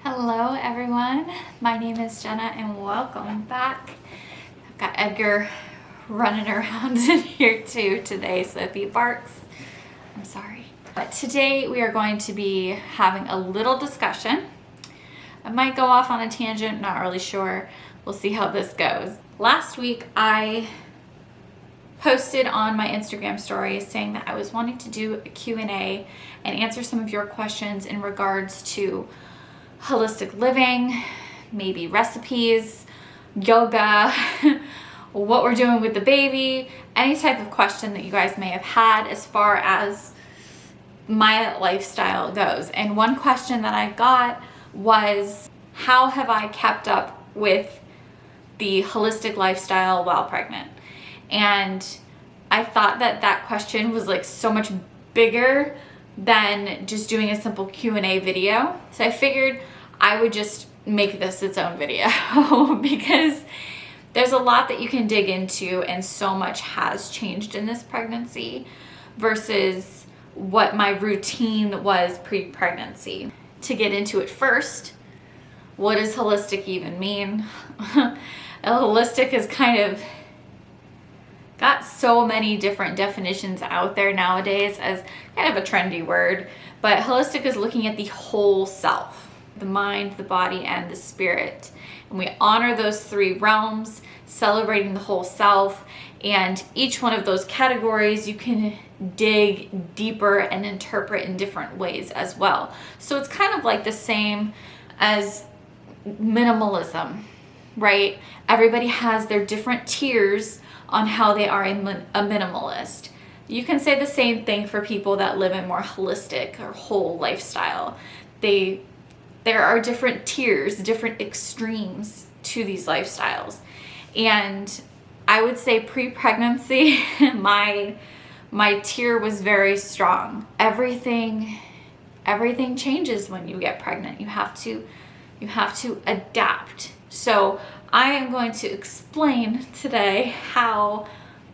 Hello everyone, my name is Jenna and welcome back. I've got Edgar running around in here too today, so if he barks, I'm sorry. But today we are going to be having a little discussion. I might go off on a tangent, not really sure. We'll see how this goes. Last week I posted on my Instagram story saying that I was wanting to do a Q&A and answer some of your questions in regards to holistic living, maybe recipes, yoga, what we're doing with the baby, any type of question that you guys may have had as far as my lifestyle goes. And one question that I got was, how have I kept up with the holistic lifestyle while pregnant? And I thought that that question was like so much bigger than just doing a simple Q&A video. So I figured I would just make this its own video because there's a lot that you can dig into and so much has changed in this pregnancy versus what my routine was pre-pregnancy. To get into it first, what does holistic even mean? Holistic is kind of got so many different definitions out there nowadays as kind of a trendy word, but holistic is looking at the whole self, the mind, the body, and the spirit. And we honor those three realms, celebrating the whole self, and each one of those categories you can dig deeper and interpret in different ways as well. So it's kind of like the same as minimalism, right? Everybody has their different tiers on how they are a minimalist. You can say the same thing for people that live a more holistic or whole lifestyle. There are different tiers, different extremes to these lifestyles. And I would say pre-pregnancy, my tier was very strong. Everything changes when you get pregnant. You have to adapt. So I am going to explain today how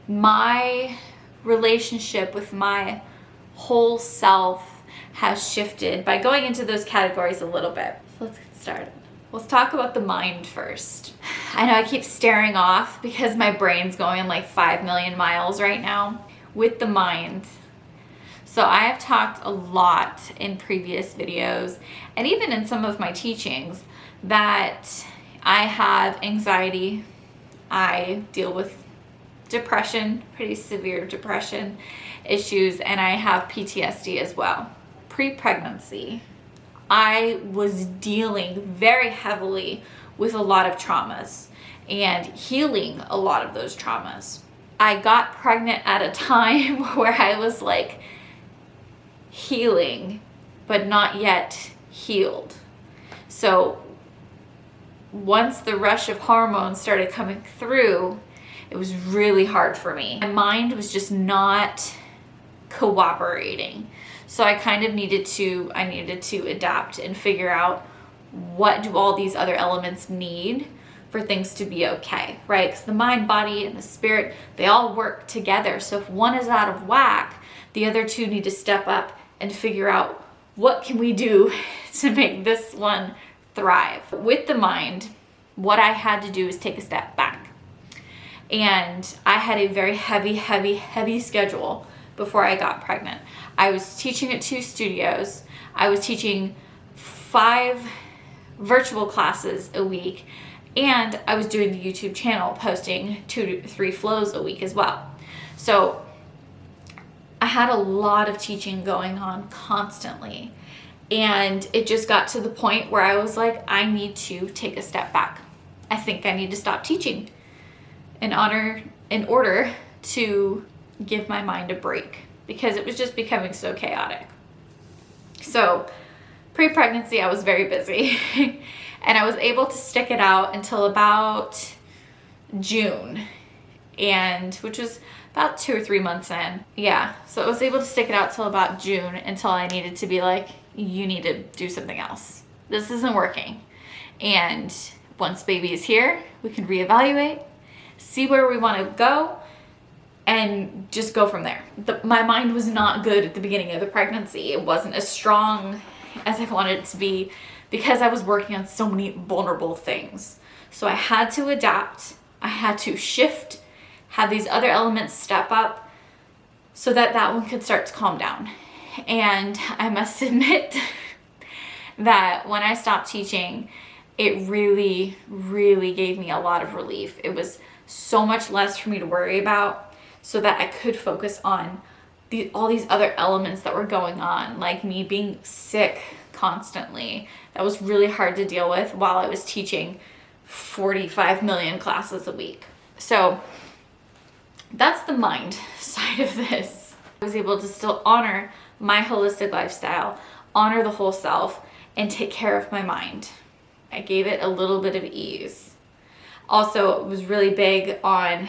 my relationship with my whole self has shifted by going into those categories a little bit. So let's get started. Let's talk about the mind first. I know I keep staring off because my brain's going like 5 million miles right now with the mind. So I have talked a lot in previous videos and even in some of my teachings that I have anxiety. I deal with depression, pretty severe depression issues, and I have PTSD as well. Pre-pregnancy, I was dealing very heavily with a lot of traumas and healing a lot of those traumas. I got pregnant at a time where I was like healing, but not yet healed. So once the rush of hormones started coming through, it was really hard for me. My mind was just not cooperating. So I kind of needed to adapt and figure out what do all these other elements need for things to be okay, right? Because the mind, body, and the spirit, they all work together. So if one is out of whack, the other two need to step up and figure out what can we do to make this one thrive. With the mind, what I had to do is take a step back. And I had a very heavy schedule before I got pregnant. I was teaching at 2 studios. I was teaching 5 virtual classes a week, and I was doing the YouTube channel, posting 2 to 3 flows a week as well. So I had a lot of teaching going on constantly. And it just got to the point where I was like, I need to take a step back. I think I need to stop teaching in order to give my mind a break because it was just becoming so chaotic. So pre-pregnancy, I was very busy and I was able to stick it out until about June, and which was about 2 or 3 months in. Yeah, so I was able to stick it out till about June until I needed to be like, you need to do something else. This isn't working. And once baby is here, we can reevaluate, see where we want to go, and just go from there. My mind was not good at the beginning of the pregnancy. It wasn't as strong as I wanted it to be. because I was working on so many vulnerable things. So I had to adapt, I had to shift, have these other elements step up so that that one could start to calm down. And I must admit that when I stopped teaching, it really, really gave me a lot of relief. It was so much less for me to worry about so that I could focus on all these other elements that were going on, like me being sick constantly. That was really hard to deal with while I was teaching 45 million classes a week. So that's the mind side of this. I was able to still honor my holistic lifestyle, honor the whole self, and take care of my mind. I gave it a little bit of ease. Also, it was really big on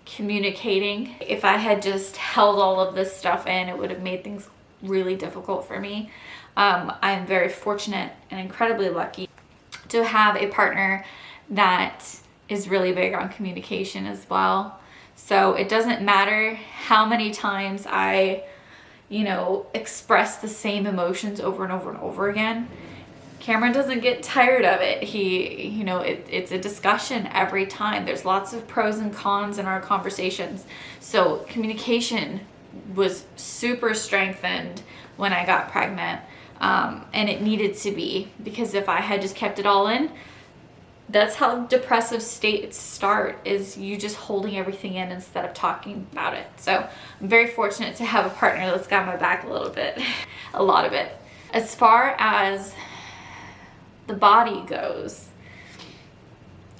communicating. If I had just held all of this stuff in, it would have made things really difficult for me. I'm very fortunate and incredibly lucky to have a partner that is really big on communication as well. So it doesn't matter how many times I, express the same emotions over and over and over again. Cameron doesn't get tired of it. It's a discussion every time. There's lots of pros and cons in our conversations. So communication was super strengthened when I got pregnant. And it needed to be, because if I had just kept it all in, that's how depressive states start, is you just holding everything in instead of talking about it. So I'm very fortunate to have a partner that's got my back a little bit, a lot of it. As far as the body goes,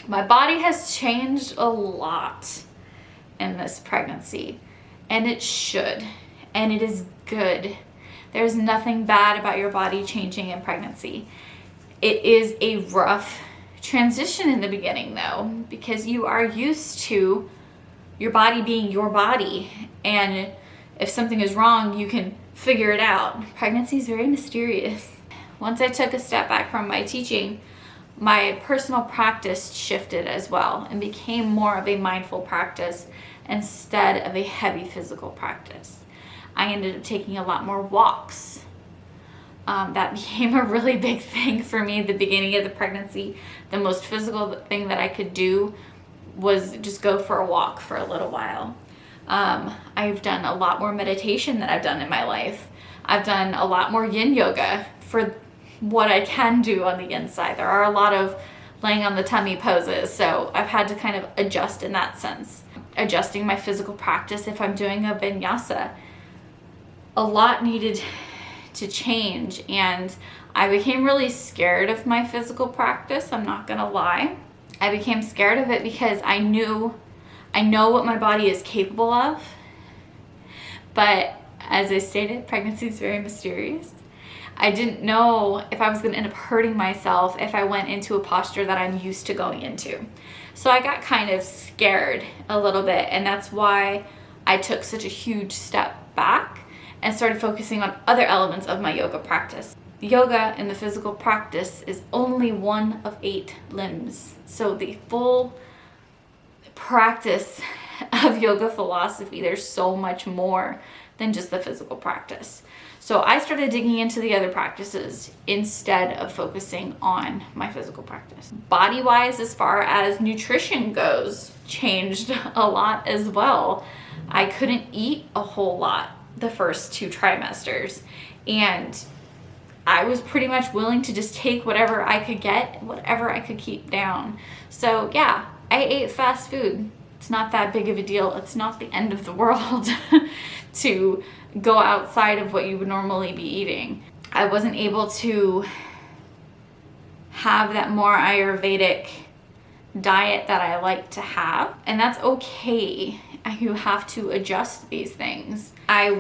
my body has changed a lot in this pregnancy, and it should, and it is good. There's nothing bad about your body changing in pregnancy. It is a rough transition in the beginning though, because you are used to your body being your body, and if something is wrong, you can figure it out. Pregnancy is very mysterious. Once I took a step back from my teaching, my personal practice shifted as well and became more of a mindful practice instead of a heavy physical practice. I ended up taking a lot more walks. That became a really big thing for me at the beginning of the pregnancy. The most physical thing that I could do was just go for a walk for a little while. I've done a lot more meditation than I've done in my life. I've done a lot more yin yoga for what I can do on the inside. There are a lot of laying on the tummy poses, so I've had to kind of adjust in that sense. Adjusting my physical practice if I'm doing a vinyasa. A lot needed to change, and I became really scared of my physical practice. I'm not gonna lie. I became scared of it because I know what my body is capable of, but as I stated, pregnancy is very mysterious. I didn't know if I was gonna end up hurting myself if I went into a posture that I'm used to going into. So I got kind of scared a little bit, and that's why I took such a huge step back and started focusing on other elements of my yoga practice. Yoga in the physical practice is only one of 8 limbs. So the full practice of yoga philosophy, there's so much more than just the physical practice. So I started digging into the other practices instead of focusing on my physical practice. Body-wise, as far as nutrition goes, changed a lot as well. I couldn't eat a whole lot the first 2 trimesters, and I was pretty much willing to just take whatever I could get, whatever I could keep down. So yeah, I ate fast food. It's not that big of a deal. It's not the end of the world to go outside of what you would normally be eating. I wasn't able to have that more Ayurvedic diet that I like to have, and that's okay. You have to adjust these things. I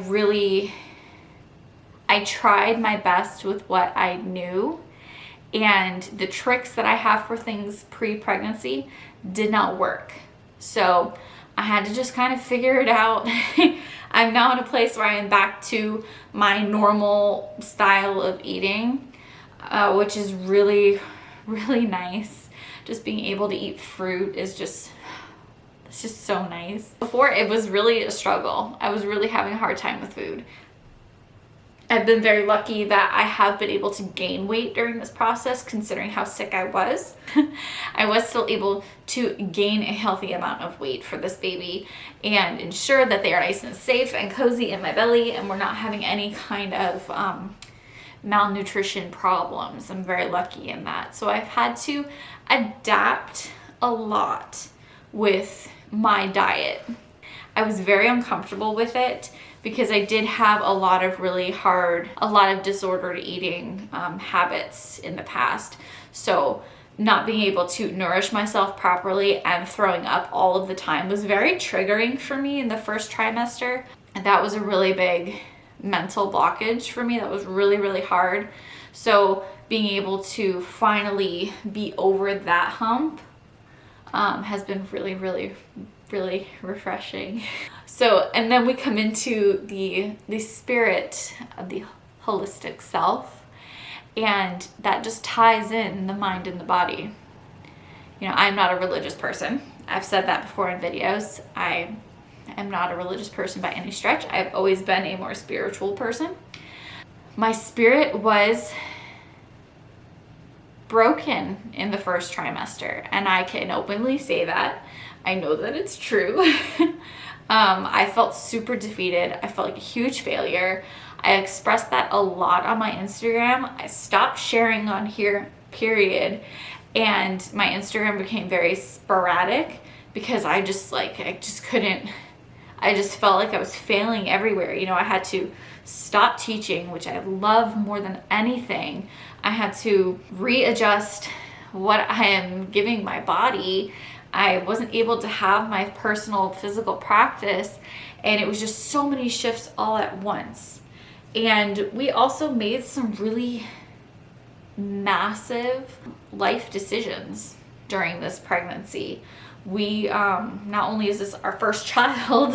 tried my best with what I knew, and the tricks that I have for things pre-pregnancy did not work. So I had to just kind of figure it out. I'm now in a place where I am back to my normal style of eating, which is really, really nice. Just being able to eat fruit is just, it's just so nice. Before, it was really a struggle. I was really having a hard time with food. I've been very lucky that I have been able to gain weight during this process, considering how sick I was. I was still able to gain a healthy amount of weight for this baby and ensure that they are nice and safe and cozy in my belly, and we're not having any kind of malnutrition problems. I'm very lucky in that. So I've had to adapt a lot with my diet. I was very uncomfortable with it because I did have a lot of disordered eating habits in the past. So not being able to nourish myself properly and throwing up all of the time was very triggering for me in the first trimester. And that was a really big mental blockage for me. That was really, really hard. So being able to finally be over that hump has been really, really, really refreshing. So, and then we come into the spirit of the holistic self, and that just ties in the mind and the body. You know, I'm not a religious person. I've said that before in videos. I am not a religious person by any stretch. I've always been a more spiritual person. My spirit was broken in the first trimester, and I can openly say that. I know that it's true. I felt super defeated. I felt like a huge failure. I expressed that a lot on my Instagram. I stopped sharing on here, period. And my Instagram became very sporadic because I just couldn't, I just felt like I was failing everywhere. You know, I had to stop teaching, which I love more than anything. I had to readjust what I am giving my body. I wasn't able to have my personal physical practice, and it was just so many shifts all at once. And we also made some really massive life decisions during this pregnancy. We, not only is this our first child,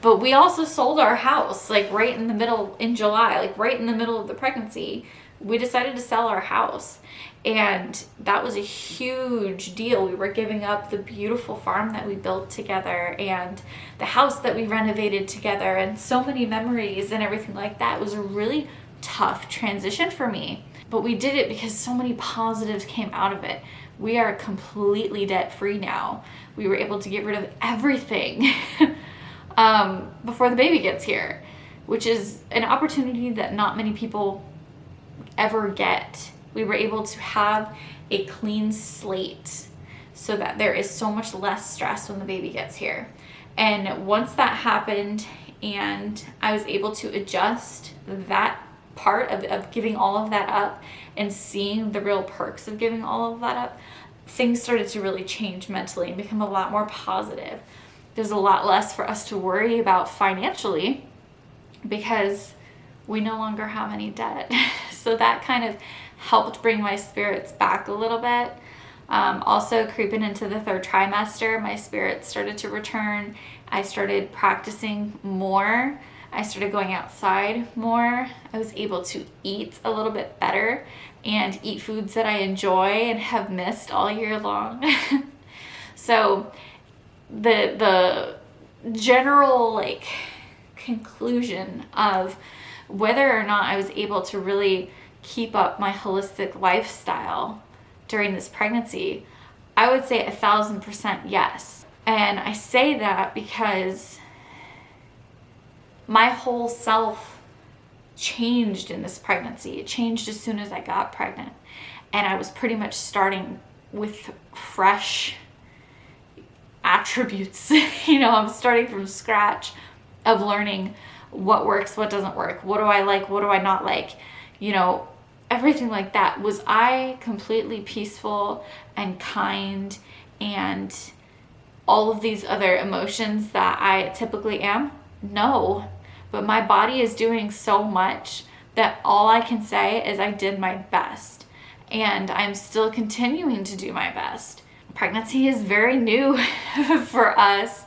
but we also sold our house, like right in the middle, in July, like right in the middle of the pregnancy. We decided to sell our house, and that was a huge deal. We were giving up the beautiful farm that we built together and the house that we renovated together and so many memories and everything like that. It was a really tough transition for me, but we did it because so many positives came out of it. We are completely debt-free now. We were able to get rid of everything before the baby gets here, which is an opportunity that not many people ever get. We were able to have a clean slate so that there is so much less stress when the baby gets here. And once that happened and I was able to adjust that part of giving all of that up and seeing the real perks of giving all of that up, things started to really change mentally and become a lot more positive. There's a lot less for us to worry about financially because we no longer have any debt. So that kind of helped bring my spirits back a little bit. Also creeping into the third trimester, my spirits started to return. I started practicing more. I started going outside more. I was able to eat a little bit better and eat foods that I enjoy and have missed all year long. So the general conclusion of whether or not I was able to really keep up my holistic lifestyle during this pregnancy, I would say 1,000% yes. And I say that because my whole self changed in this pregnancy. It changed as soon as I got pregnant. And I was pretty much starting with fresh attributes. I'm starting from scratch of learning what works, what doesn't work, what do I like, what do I not like, everything like that. Was I completely peaceful and kind and all of these other emotions that I typically am? No, but my body is doing so much that all I can say is I did my best, and I'm still continuing to do my best. Pregnancy is very new for us,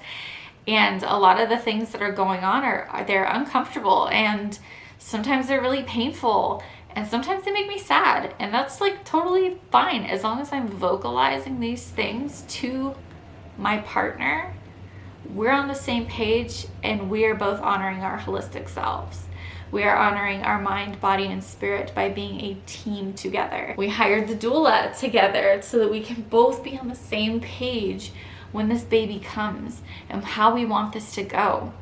and a lot of the things that are going on they're uncomfortable, and sometimes they're really painful, and sometimes they make me sad, and that's totally fine as long as I'm vocalizing these things to my partner. We're on the same page and we are both honoring our holistic selves. We are honoring our mind, body, and spirit by being a team together. We hired the doula together so that we can both be on the same page when this baby comes and how we want this to go.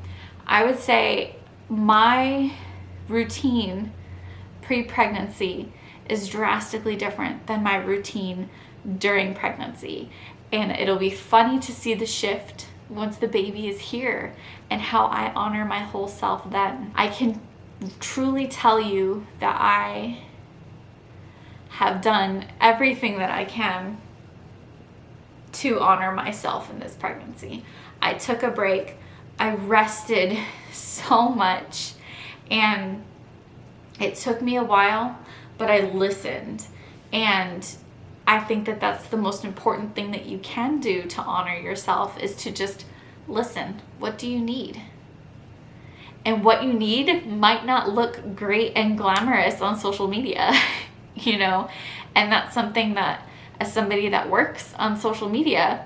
I would say my routine pre-pregnancy is drastically different than my routine during pregnancy. And it'll be funny to see the shift once the baby is here and how I honor my whole self then. I can truly tell you that I have done everything that I can to honor myself in this pregnancy. I took a break. I rested so much, and it took me a while, but I listened. And I think that that's the most important thing that you can do to honor yourself, is to just listen. What do you need? And what you need might not look great and glamorous on social media, you know? And that's something that, as somebody that works on social media,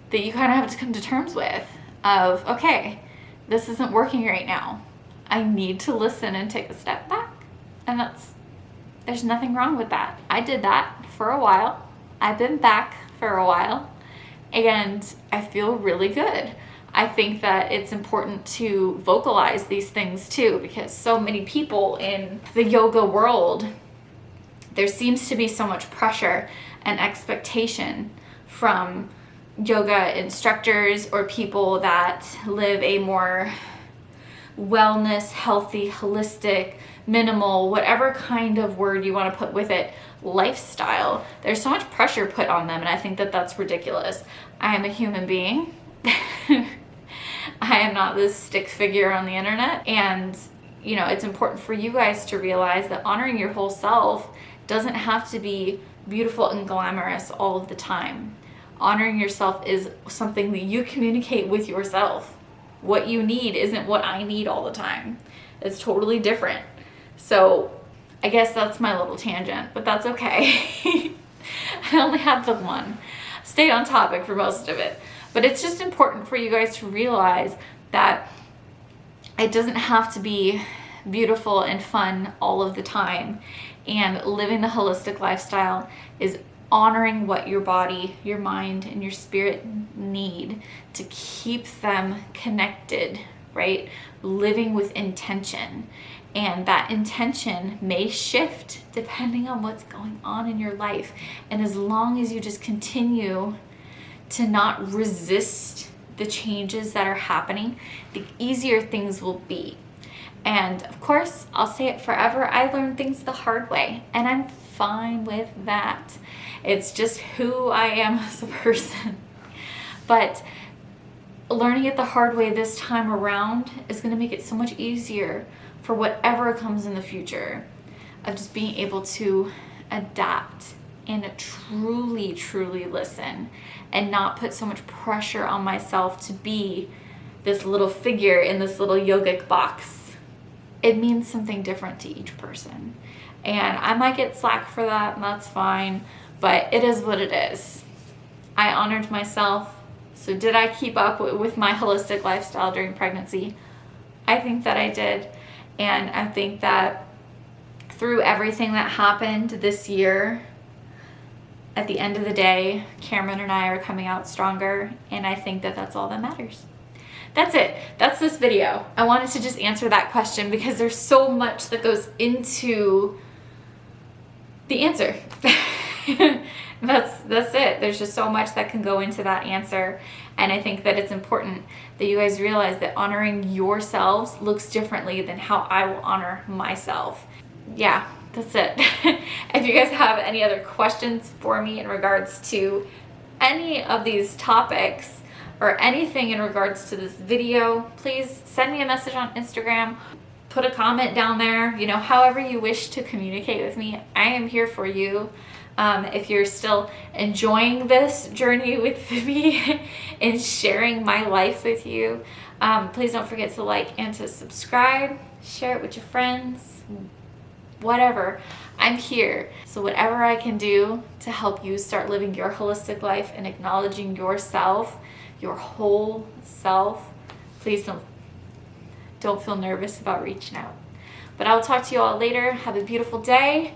that you kind of have to come to terms with, of, okay, this isn't working right now. I need to listen and take a step back. And there's nothing wrong with that. I did that for a while. I've been back for a while, and I feel really good. I think that it's important to vocalize these things too, because so many people in the yoga world, there seems to be so much pressure and expectation from yoga instructors or people that live a more wellness, healthy, holistic, minimal, whatever kind of word you want to put with it, lifestyle. There's so much pressure put on them, and I think that that's ridiculous. I am a human being. I am not this stick figure on the internet. And, you know, it's important for you guys to realize that honoring your whole self doesn't have to be beautiful and glamorous all of the time. Honoring yourself is something that you communicate with yourself. What you need isn't what I need all the time. It's totally different. So I guess that's my little tangent, but that's okay. I only had the one. Stayed on topic for most of it. But it's just important for you guys to realize that it doesn't have to be beautiful and fun all of the time. And living the holistic lifestyle is honoring what your body, your mind, and your spirit need to keep them connected, right? Living with intention. And that intention may shift depending on what's going on in your life. And as long as you just continue to not resist the changes that are happening, the easier things will be. And of course, I'll say it forever, I learned things the hard way, and I'm fine with that. It's just who I am as a person. But learning it the hard way this time around is going to make it so much easier for whatever comes in the future, of just being able to adapt and truly, truly listen, and not put so much pressure on myself to be this little figure in this little yogic box. It means something different to each person. And I might get slack for that, and that's fine, but it is what it is. I honored myself. So did I keep up with my holistic lifestyle during pregnancy? I think that I did. And I think that through everything that happened this year, at the end of the day, Cameron and I are coming out stronger, and I think that that's all that matters. That's it. That's this video. I wanted to just answer that question because there's so much that goes into the answer. That's it. There's just so much that can go into that answer. And I think that it's important that you guys realize that honoring yourselves looks differently than how I will honor myself. Yeah, that's it. If you guys have any other questions for me in regards to any of these topics or anything in regards to this video, please send me a message on Instagram. Put a comment down there, you know, however you wish to communicate with me. I am here for you. If you're still enjoying this journey with me and sharing my life with you, please don't forget to like and to subscribe, share it with your friends, whatever. I'm here. So whatever I can do to help you start living your holistic life and acknowledging yourself, your whole self, please don't feel nervous about reaching out. But I'll talk to you all later. Have a beautiful day.